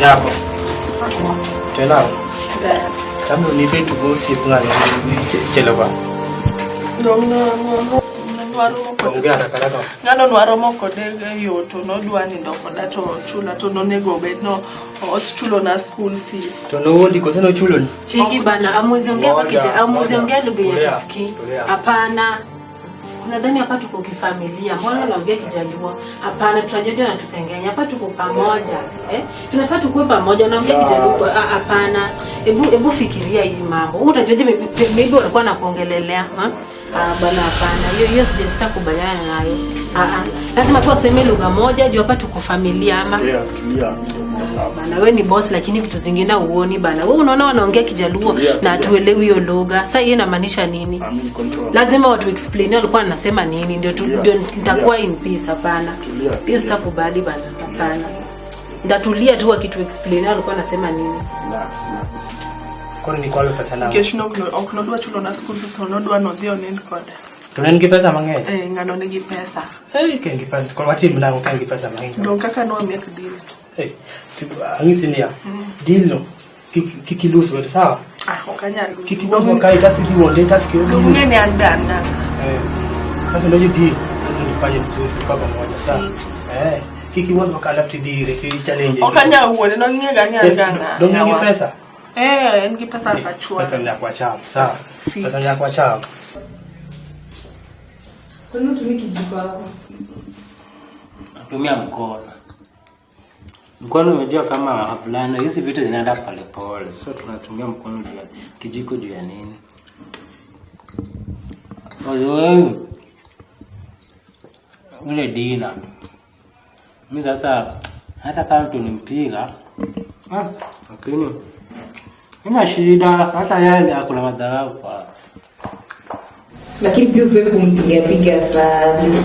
Yako. Tena. Kama unipe tugosi ngani chelewa. No. Ongea haraka. Ngano nwaro moko de yoto no dwani ndoko dato chula to no nego bet no chulo na school fees. To no ndiko seno chulo ni. Chiki bana amuziongea wakija amuziongea lugha ya tusiki. Hapana. Sinadhani hapa tuko kifamilia. Mbona unaongea Kijaluo? Hapana, tunajua na tusengenya. Hapa tuko pamoja. Tunafaa tukue pamoja. Unaongea Kijaluo? Hapana. Hebu fikiria hizi mambo. Utajuaje maybe walikuwa nakuongelelea? Bana hapana. Hiyo sijastaka kubaliana nayo. Lazima tu waseme lugha moja, juu hapa tuko familia ama. Tulia. Bana wewe ni boss lakini vitu zingine uoni bana. Wewe unaona wanaongea Kijaluo na hatuelewi hiyo lugha. Sasa hiyo inamaanisha nini? Lazima watu explain walikuwa wanasema nini ndio nitakuwa in peace. Hapana. Hiyo sitakubali bana. Hapana. Ndatulia tu wakitu explain walikuwa wanasema nini. Relax. Kwa nini kwa pesa na? Kesho oknodwa chulo na school fees onodwa no dhio nen kod. Tunangi pesa mang'eny. Ngano nigi pesa. Kengi pesa. Kwa wati mlango kengi pesa mang'eny. Ndio kaka no make deal. Angisi ni ya. Deal no. Kikilusu wewe sawa? Okanyalo. Kikiwongo kai tasiki wonde tasiki. Ngene andana. Sasa ndio deal. Nifanye vizuri kwa pamoja sawa. Kikiwongo kala tidire ti challenge. Okanya uone no ngega nyanga. Ndio ngi pesa. Ngi pesa akachua. Pesa ni kwa chapa sawa. Pesa ni kwa chapa. Kwa nini tumiki kijiko hapo? Tumia mkono. Mkono unajua kama havulana hizi vitu zinaenda pole pole. So tunatumia mkono juu ya kijiko juu ya nini? Wewe ule Dina. Mimi sasa hata kama tunimpiga lakini ina shida sasa yeye akula madharau kwa. Lakini pia wewe kumpiga sana.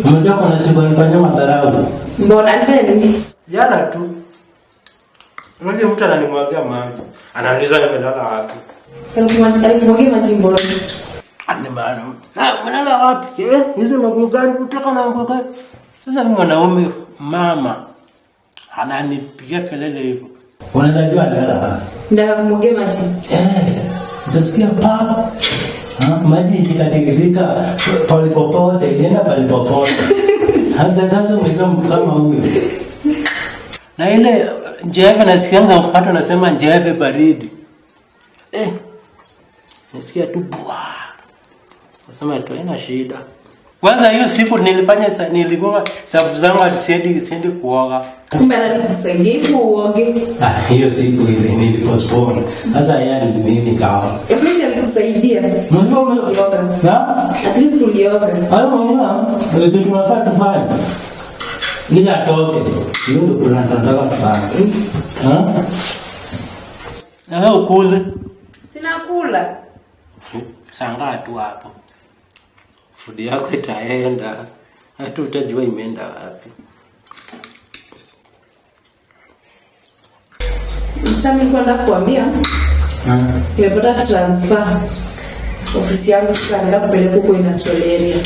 Unajua kuna siku alifanya madharau. Mbona alifanya nini? Jana tu. Mmoja mtu ananimwagia maji. Anauliza nimelala wapi. Alimwagia maji mbona? Maana. Umelala wapi? Hizi mambo gani kutoka na mambo gani? Sasa mwanaume mama ananipigia kelele hivyo. Unaweza jua analala wapi? Ndio kumwagia maji. Utasikia pa. Maji ikikatirika palipopote, inaenda palipopote. Sasa umekuwa kama huyo. Na ile njeve nasikianga watu wanasema njeve baridi. Nasikia tu bwa. Nasema tu haina shida. Kwanza hiyo siku niligonga sababu zangu siendi kuoga. Kumbe anakusaidia kuoge. Hiyo siku ile nilipostpone. Sasa yeye ndio kawa. At least alikusaidia. Ulioga. At least ulioga. Ndio tunafaa tufanye. Ili atoke. Hiyo ndio tunataka tufanye. Na wewe ukule. Sina kula. Shangaa tu hapo. Fudi yako itaenda. Hata utajua imeenda wapi. Sasa nilikuwa nakuambia. Nimepata transfer. Ofisi yangu sasa naenda kupeleka huko Industrial area.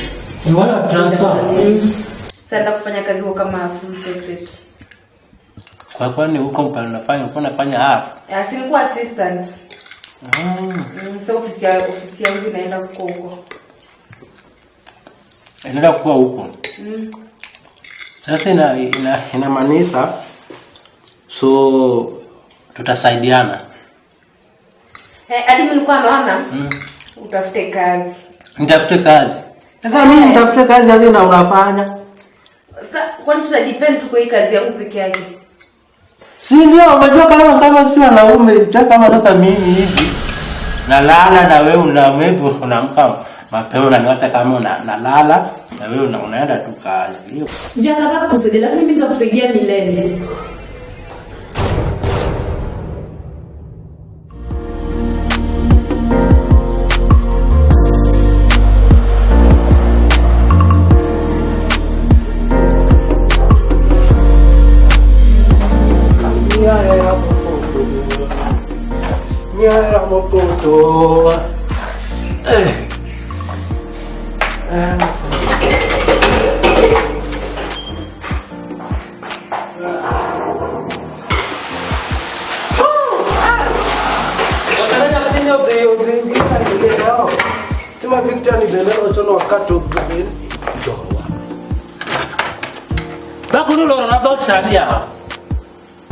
Mbona transfer? Sasa naenda kufanya kazi huko kama full secretary. Kwa kwani huko mpaka unafanya half? Silikuwa assistant. Sasa ofisi yangu inaenda huko. Inaenda kuwa huko. Sasa inamaanisha so tutasaidiana. Hadi nilikuwa naona utafute kazi. Nitafute kazi. Sasa mimi nitafute kazi hazi na unafanya. Sasa kwani tutadepend tu kwa hii kazi yangu peke yake? Si ndio unajua kama si wanaume kama sasa mimi hivi. Nalala na wewe unaamka mapema unaniota kama nalala na wewe unaenda tu kazi. Hiyo Sijakaka kusaidia lakini mimi nitakusaidia milele. Miara mopoto. Sema Victor ni belelo sono wakato gben. Dowa. Bakulo lo na dot salia.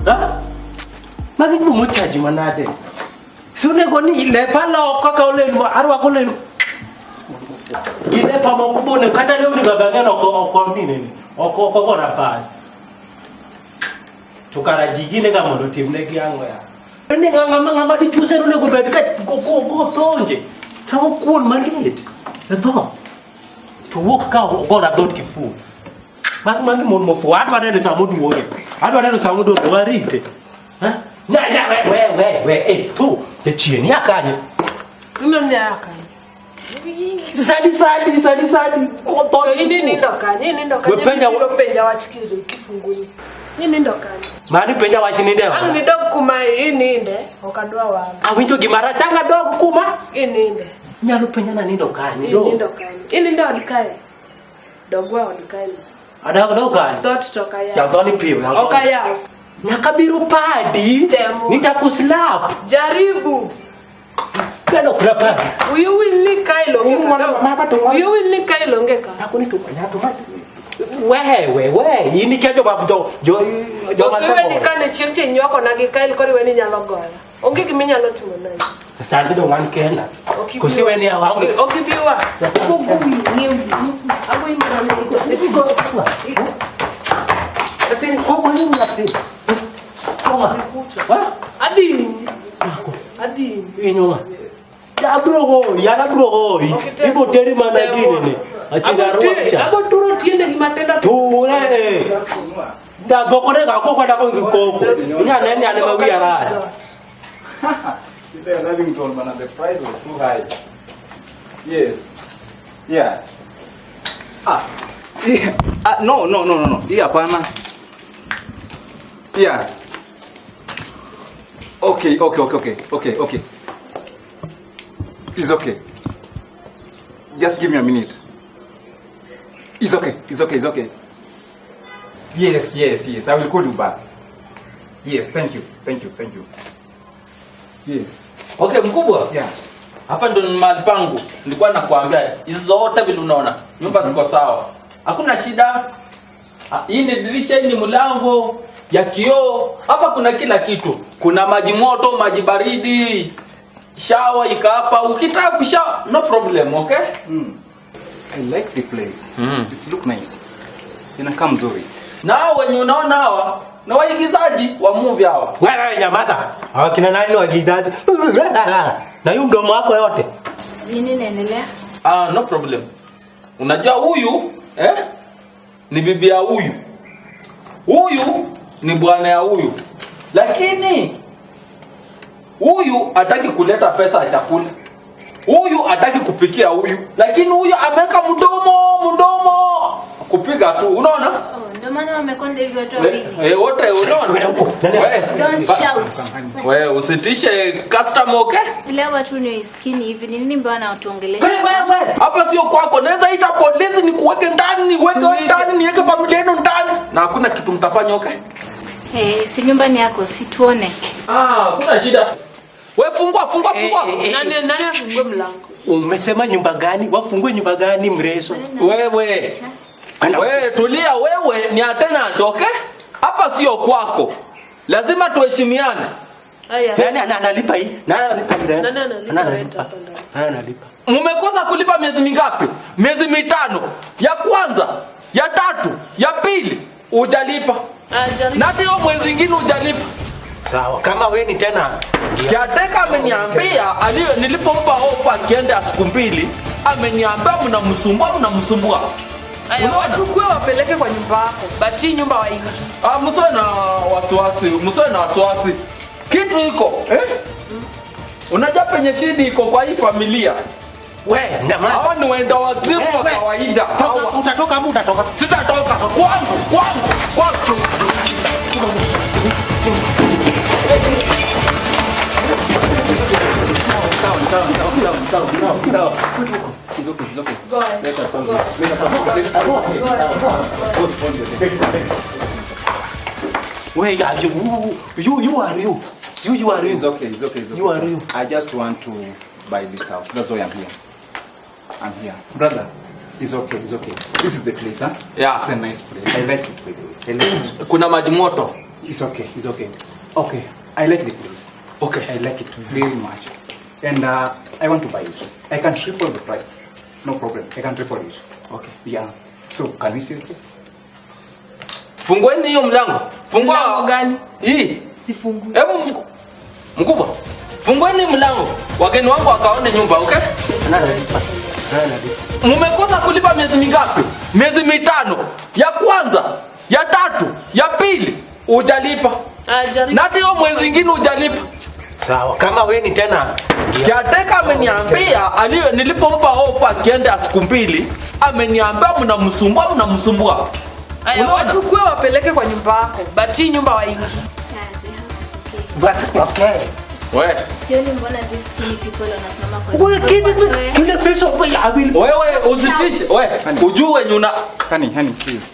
Ha? Magi mu muchaji manade. Sune goni ile pala okaka ole arwa kole. Ile pa mokubone kata leo ni gabangana ko nini? Oko na pass. Tukara jigine kama ndo timne kiango ya. Ni ngama di chuse rule go bedka go tonje. Tawo kuon mangit. Eto. To walk ka go na dot kifu. Mangi mo fu adwa nene samudu woye. Adwa nene samudu warite. Ha? Na we tu. Te chini akanye. Nini akanye? Sadi. Koto ini ndokanye. Penja wachikiri kifunguni. Nini ndokanye? Mani penja wachininde wa. Ani dog kuma ininde okadwa wangu. Awinjo gimara tanga dog kuma Ininde. Nyalo penja na nindo kanye do. Ini ndokanye. Ini ndo odikaye. Dogwa odikaye. Ada kanye. Dot toka ya. Ya doni pio. Okaya. Nyakabiru padi. Temu. Nitakuslap. Jaribu. Kano kulapa. You will lick Kailo. You will lick Kailo ngeka. Takuni tupanya tumati. We ini kiajo babudo jo Osiwe ni kane chiengche nyoko na gikail kori weni nyalo goya. Onge gimi nyalo timo nani. Sasa ndio ngani kenda. Kusiwe ni awangu. Okibiwa. Abu imana ni kosibigo. Lakini kwa nini ngapi? Koma. Adi. Inyoma. Ya bro. Ibo teri mana gine ne. Achida rocha. Abo turo tiende ni matenda tu. Da bokore ga ko kwada ko kiko. Nya nene ane mawi ara. They are having told man the price was too high. Yes. Yeah. No. Yeah, hapana. Yeah. Okay. It's okay. Just give me a minute. It's okay. Yes. I will call you back. Yes, thank you. Yes. Okay, mkubwa. Yeah. Hapa ndo mahali pangu. Nilikuwa nakuambia hizo zote vile unaona. Nyumba ziko sawa. Hakuna shida. Hii ni dirisha, hii ni mlango ya kioo. Hapa kuna kila kitu. Kuna maji moto, maji baridi. Shower ika hapa. Ukitaka kushower, no problem, okay? I like the place. It look nice. Inakaa mzuri. Nao wenye unaona hawa na waigizaji wa movie hawa. Wewe nyamaza. Hawa kina nani waigizaji? Na hiyo mdomo wako yote. Nini inaendelea? No problem. Unajua huyu ni bibi ya huyu. Huyu ni bwana ya huyu. Lakini huyu hataki kuleta pesa ya chakula. Huyu hataki kupikia huyu. Lakini huyu ameweka mdomo kupiga tu. Unaona? Ndio maana wamekonda hivyo watu wawili. Wote unaona? Don't shout. Wewe usitishe customer, okay? Ile watu ni skinny hivi nini mbona watuongelesha? Hapa sio kwako. Naweza ita polisi nikuweke ndani, niweke familia yenu ndani. Na hakuna kitu mtafanya, okay? Si nyumba ni yako, si tuone. Kuna shida. Wewe fungua. Nani afungue mlango? Umesema nyumba gani? Wafungue nyumba gani mreso? Wewe tulia, wewe ni tenant, okay? Hapa sio kwako. Lazima tuheshimiane. Nani analipa hii? Nani analipa? Mmekosa kulipa miezi mingapi? Miezi 5. Ya kwanza, ya 3, ya pili hujalipa. Na hiyo mwezi mwingine hujalipa. Sawa. Kama wewe ni tena Kiateka ameniambia nilipompa ofa kiende siku 2, ameniambia mnamsumbua. Wachukue wapeleke kwa nyumba yako. Bati nyumba waingi. Msiwe na wasiwasi. Kitu iko, Unajua penye shida iko kwa hii familia. Wewe, hawa ni wenda wazimu wa kawaida. Utatoka ama utatoka? Sitatoka. Kwangu. Sawa. It's okay. Go ahead. Let us Where are you? You are you. You are you. It's okay. You are you. I just want to buy this house. That's why I'm here. I'm here. Brother, it's okay, it's okay. This is the place, huh? Yeah. It's a nice place. I like it, by the way. I like it. Kuna maji moto. It's okay, it's okay. Okay, I like the place. Okay. I like it very much. And I want to buy it. I can triple the price. No problem. I can triple it. Okay. Yeah. So, can we see the place? Fungueni hiyo mlango. Fungua. Mlango gani? Hii. Sifungu. Hebu mkubwa. Fungueni mlango. Wageni wangu wakaone nyumba, okay? Mumekosa kulipa miezi mingapi? Miezi 5. Ya kwanza, ya 3, ya pili hujalipa. Na hiyo mwezi mwingine hujalipa. Sawa, kama wewe ni tena Kiateka ameniambia nilipompa ofa kiende siku 2, ameniambia mnamsumbua. Aya, wachukue wapeleke kwa nyumba yako. Bati nyumba waingi. okay. Wewe. Sioni mbona these skinny people wanasimama kwa Wewe kile pesa ya will. Wewe usitishe. Wewe ujue nyuna. Honey, please.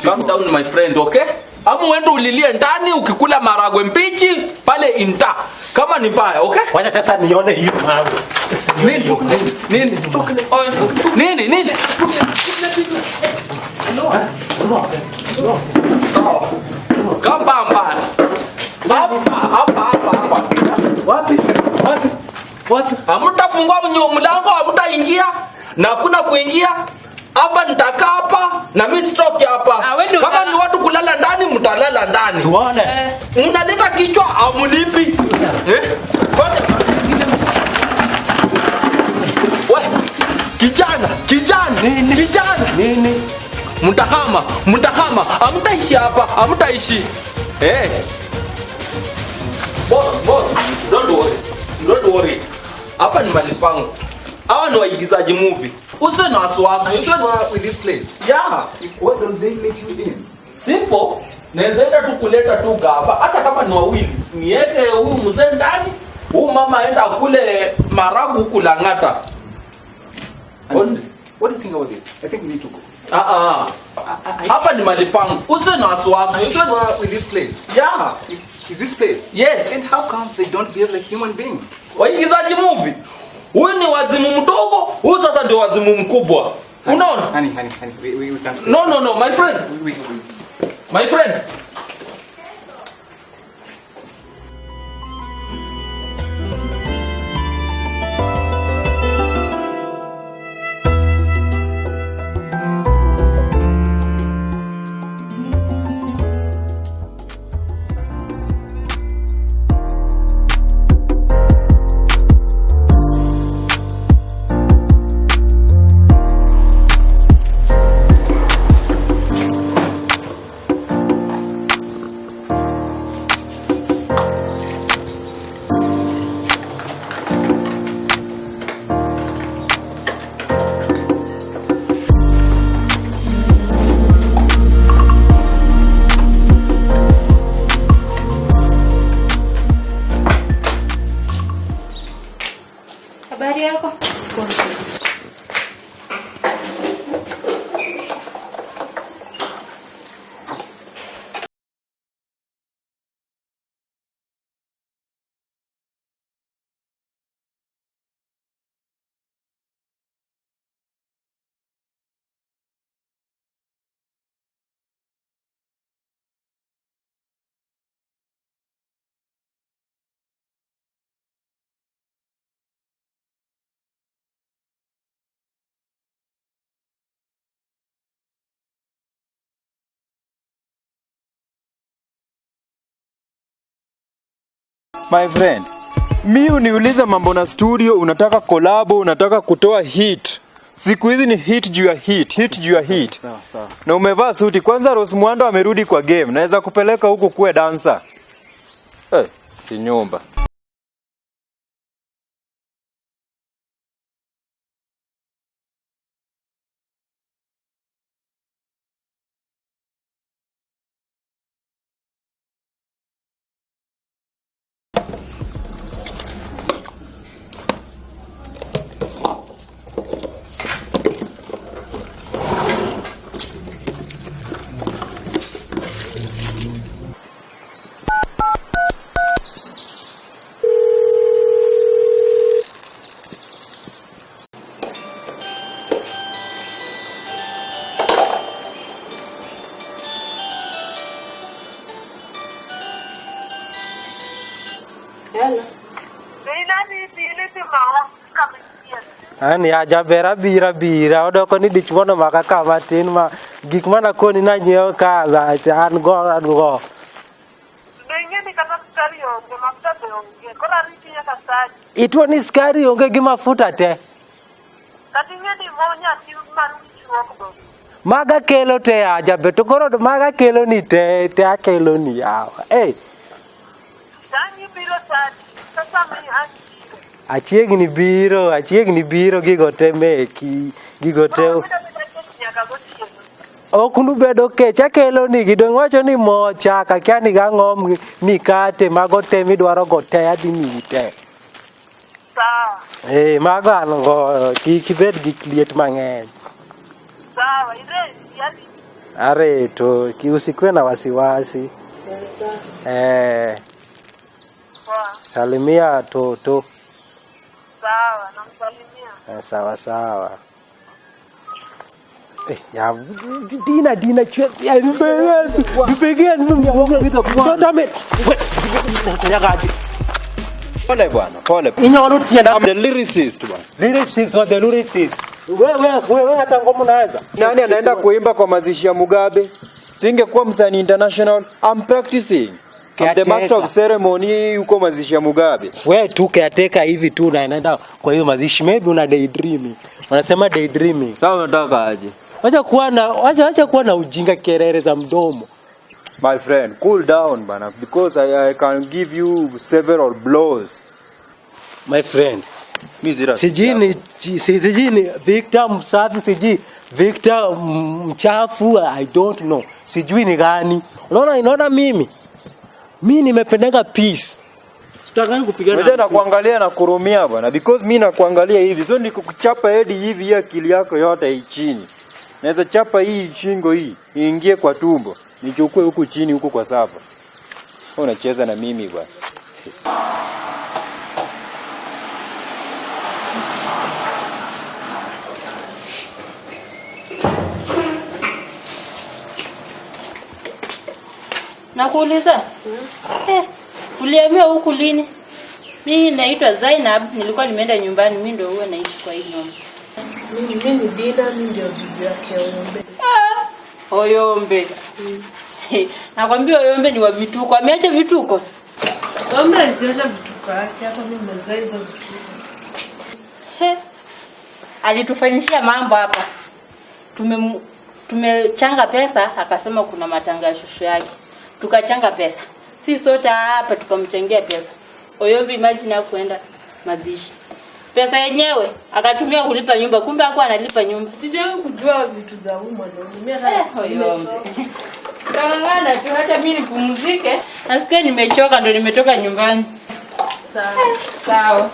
Calm down my friend, okay? Amu uende ulilie ndani ukikula maragwe mbichi pale inta. Kama ni mbaya, okay? Wacha sasa nione hiyo mambo. Nini? Kambamba. Hapa. Wapi? Hamtafungua mlango, hamtaingia na hakuna kuingia. Hapa nitakaa hapa na mimi sitoki hapa. Kama ni watu kulala ndani mtalala ndani. Tuone. Mnaleta kichwa amulipi. Kijana. Nini? Mtahama. Hamtaishi hapa, hamtaishi. Boss, don't worry. Hapa ni mali pangu. Hawa ni waigizaji movie. Usiwe na wasiwasi. With this place. Yeah. Why don't they let you in? Simple. Naenda tu kuleta tu gaba. Hata kama ni wawili. Niweke huyu mzee ndani. Huyu mama aenda kule maragu huku Lang'ata. What do you think about this? I think we need to go. Hapa ni mali pangu. Usiwe na wasiwasi. With this place. Yeah. Is this place? Yes. And how come they don't behave like human beings? Waigizaji movie. Huyu ni wazimu mdogo, huyu sasa ndio wazimu mkubwa. Unaona? Honey, we can stay. No, my friend. My friend. Habari yako? My friend, mi uniuliza mambo na studio, unataka kolabo, unataka kutoa hit. Siku hizi ni hit juu ya hit. Sawa. Na umevaa suti. Kwanza Rose Muhando amerudi kwa game. Naweza kupeleka huku kuwe dancer. Kinyumba. Ani aja bera bira odoko ni dichwono makaka matin ma gik mana koni na nyiew ka an go. Itwa ni skari onge gi mafuta te. Maga kelo te aja beto koro maga kelo ni te akelo ni yawa. Achiegni biro gigo te meki gigo te okunu bedo kecha kelo ni gidong wacho ni mo chaka kiani gang'om mikate mago te midwaro go te adhi ni te. Mago an go kibed gi kliet mang'eny. Are to usikwe na wasiwasi. Salimia toto. Sawa, namsalimia. Sawa. Ya Dina ya begin Pole bwana, pole. Inyolo tienda. I'm the lyricist bwana. Lyricist. Wewe hata ngoma unaweza. Nani anaenda kuimba kwa mazishi ya Mugabe? Singekuwa msanii international. I'm practicing. I'm the master of ceremony yuko mazishi ya Mugabe. Wewe tu kiateka hivi tu naenda kwa hiyo mazishi, maybe una daydreaming. Wanasema daydreaming. Kama unataka aje? Wacha kuwa na ujinga kerere za mdomo. My friend, cool down bana, because I can give you several blows. My friend, Mizira. Sijini Victor msafi, siji Victor mchafu, I don't know. Sijui ni gani. Unaona mimi nimependanga peace. Sitaki kupigana. Wewe na kuangalia na kurumia bana, because mimi nakuangalia hivi. So nikukuchapa hedi hivi akili yako yote chini. Naweza chapa hii shingo hii iingie kwa tumbo. Nichukue huku chini huku kwa sapa. Unacheza na mimi bwana. Nakuuliza? Ulihamia huku lini? Mimi naitwa Zainab, nilikuwa nimeenda nyumbani, mimi ndio huwa naishi kwa hii nyumba. Mimi ni Dina, mimi ndio bibi yake Oyombe. Oyombe. Nakwambia Oyombe ni wa vituko. Ameacha vituko? Oyombe aliacha vituko yake, hata mimi nimezaa hizo vituko. Alitufanyishia mambo hapa. Tumechanga pesa, akasema kuna matangazo yake. Tukachanga pesa. Si sote hapa tukamchangia pesa. Oyombe imagine kwenda mazishi. Pesa yenyewe akatumia kulipa nyumba, kumbe hakuwa analipa nyumba. Sijui kujua vitu za umma ndio Oyombe. Tangana tu hata mimi nipumzike. Nasikia nimechoka ndio nimetoka nyumbani. Sawa.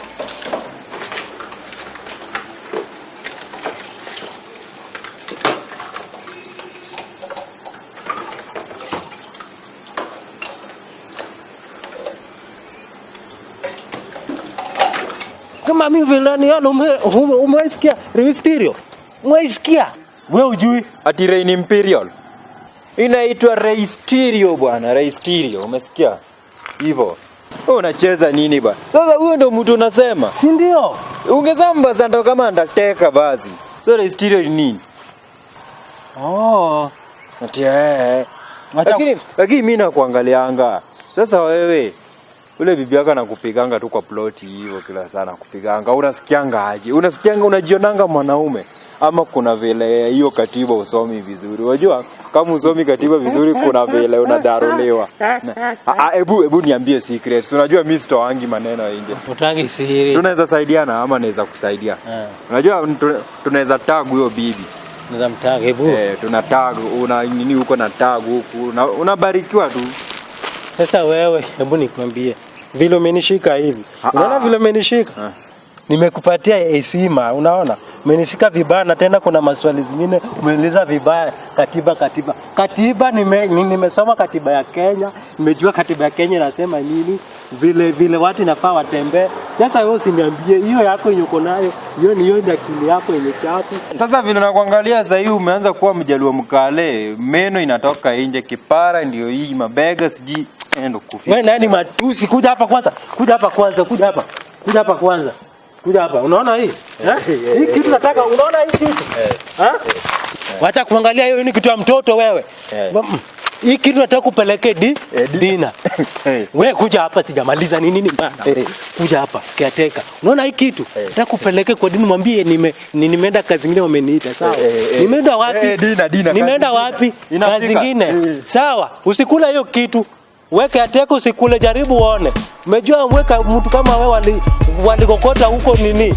Kama mimi vilani yana umesikia Mysterio? Umesikia? Wewe ujui ati Reign Imperial. Inaitwa Mysterio bwana, Mysterio. Umesikia? Hivyo. Wewe unacheza nini bwana? Sasa huyo ndio mtu unasema? Si ndio? Ungesema ndo kama Undertaker basi. So Mysterio ni nini? Ati Lakini mimi nakuangalianga. Sasa wewe ule bibi yako anakupiganga tu kwa ploti hivyo kila sana kupiganga. Unasikianga aje? Unajionanga mwanaume ama kuna vile hiyo katiba usomi vizuri? Unajua kama usomi katiba vizuri kuna vile unadarolewa. Hebu niambie secret. Unajua mimi sitoangi maneno nje. Utangi siri. Tunaweza saidiana ama naweza kusaidia. Unajua tunaweza tag huyo bibi. Naweza mtag hebu. Tuna tag una nini huko na tag huku. Unabarikiwa tu. Sasa wewe hebu nikwambie. Vile umenishika hivi. Unaona vile umenishika? Nimekupatia heshima, unaona? Umenishika vibaya na tena kuna maswali zingine umeuliza vibaya. Katiba nimesoma katiba ya Kenya, nimejua katiba ya Kenya inasema nini, vile watu inafaa watembee. Sasa wewe usiniambie hiyo yako yenye uko nayo, hiyo ni akili yako yenye chafu. Sasa vile nakuangalia sasa hivi umeanza kuwa mjaluo mkale, meno inatoka nje, kipara ndio hii, mabega siji endo kufika. Wewe nani matusi? Kuja hapa kwanza. Kuja hapa. Unaona hii? Hii kitu nataka unaona hii kitu? Wacha kuangalia hiyo ni kitu ya mtoto wewe. Hii kitu nataka kupeleke Dina. Wewe kuja hapa sijamaliza nini bana. Kuja hapa caretaker. Unaona hii kitu? Nataka kupeleke kwa Dina mwambie nimeenda kazi nyingine wameniita sawa. Nimeenda wapi? Dina. Nimeenda wapi? Kazi nyingine. Sawa. Usikule hiyo kitu. Weke ateko usikule jaribu uone. Umejua mweka mtu kama wewe walikokota huko nini?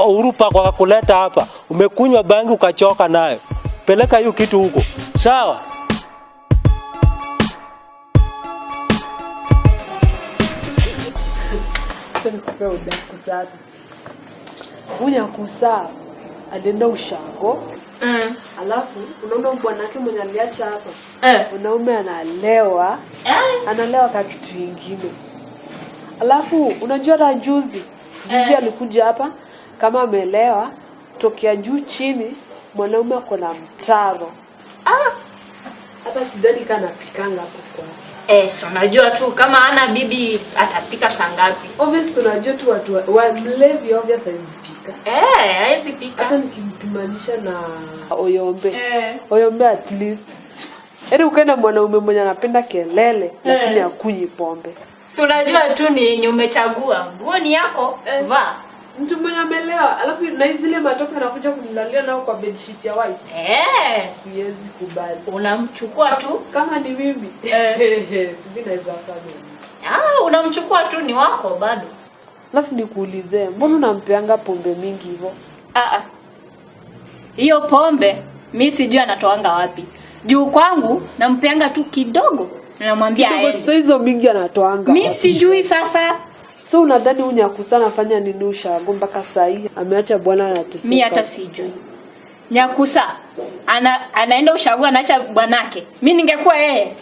Urupa kwa kuleta hapa. Umekunywa bangi ukachoka nayo. Peleka hiyo kitu huko. Sawa? Nikupe udaku sasa. Unyakusa alienda ushago. Alafu unaona bwanake mwenye aliacha hapa. Mwanaume analewa. Analewa kwa kitu kingine. Alafu unajua hata juzi alikuja hapa kama amelewa tokea juu chini mwanaume ako na mtaro. Hata sidhani kana pikanga hapo kwa. So unajua tu kama ana bibi atapika saa ngapi? Obviously tunajua tu watu wa mlevi obviously hawezipika. Hawezi pika. Hata nikimpimanisha na Oyombe. Oyombe at least. Ukaenda mwanaume mwenye anapenda kelele lakini hakunywi pombe. Si unajua tu ni yenye umechagua. Nguo ni yako, vaa. Mtu mwenye amelewa, alafu na zile matope anakuja kunilalia nao kwa bedsheet ya white. Siwezi kubali. Unamchukua tu kama ni mimi. Sijui naweza fanya. Unamchukua tu ni wako bado. Alafu nikuulize, mbona unampeanga pombe mingi hivyo? Hiyo pombe mimi sijui anatoanga wapi. Juu kwangu nampeanga tu kidogo. Namwambia kidogo sasa hizo mingi anatoanga. Mimi sijui sasa. So unadhani Nyakusa anafanya nini ushago mpaka saa hii ameacha bwana anateseka? Mimi hata sijui. Nyakusa anaenda ushago anaacha bwanake. Mimi ningekuwa yeye.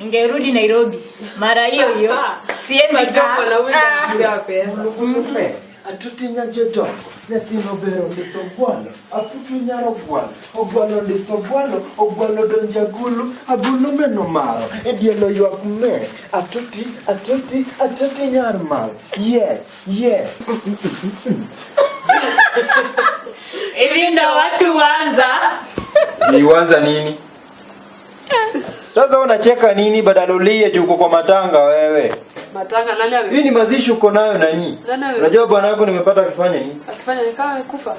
Ningerudi Nairobi. Mara hiyo hiyo. Siwezi jopo la wewe kupewa pesa. Atutinya jotongo nyathino bero ndiso bwalo aputu nyaro bwalo ndiso bwalo donjagulu agulu meno maro edielo ywak me atuti nyar mal yeah hivi ndo watu wanza ni wanza nini sasa unacheka nini badala ulie juu kwa matanga wewe matanga nani ame hii ni mazishi uko nayo nani unajua bwana wako nimepata akifanya nini kama amekufa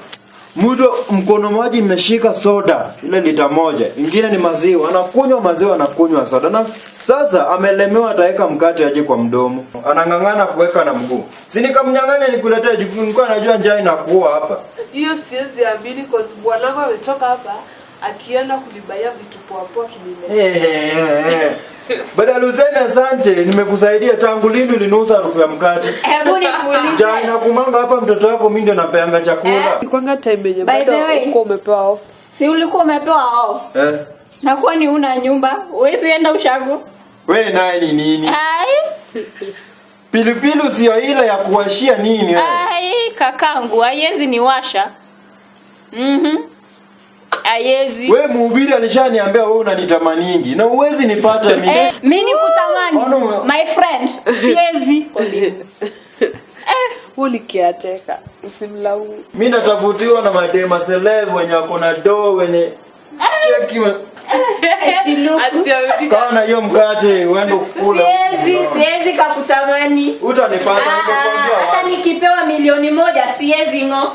mtu mkono mmoja imeshika soda ile lita moja ingine ni maziwa anakunywa soda na sasa amelemewa ataweka mkate aje kwa mdomo anangangana kuweka na mguu si nikamnyang'anya nikuletee jukumu nilikuwa najua njaa inakuwa hapa hiyo siwezi amini kwa sababu bwanangu ametoka hapa akienda kulibaya vitu poa kinile badala useme asante nimekusaidia tangu lini ulinusa harufu ya mkate hebu nikuulize jana nakumanga hapa mtoto wako mimi ndio napeanga chakula kwanga time yenye bado uko umepewa off si ulikuwa umepewa off na kwani una nyumba uwezi enda ushago wewe naye ni nini pilipili sio ile ya kuwashia nini wewe kakangu haiwezi niwasha Ayezi. Wewe mhubiri alishaniambia wewe unanitamaningi na uwezi nipata mimi. Mimi nikutamani. My friend, siwezi. Ulikiateka. Usimlaumu. Mimi natafutiwa na madema celeb wenye wako na do wenye cheki kana hiyo mkate uende kula. Siwezi kakutamani. Utanipata nimekwambia. Hata nikipewa milioni 1 siwezi ngo.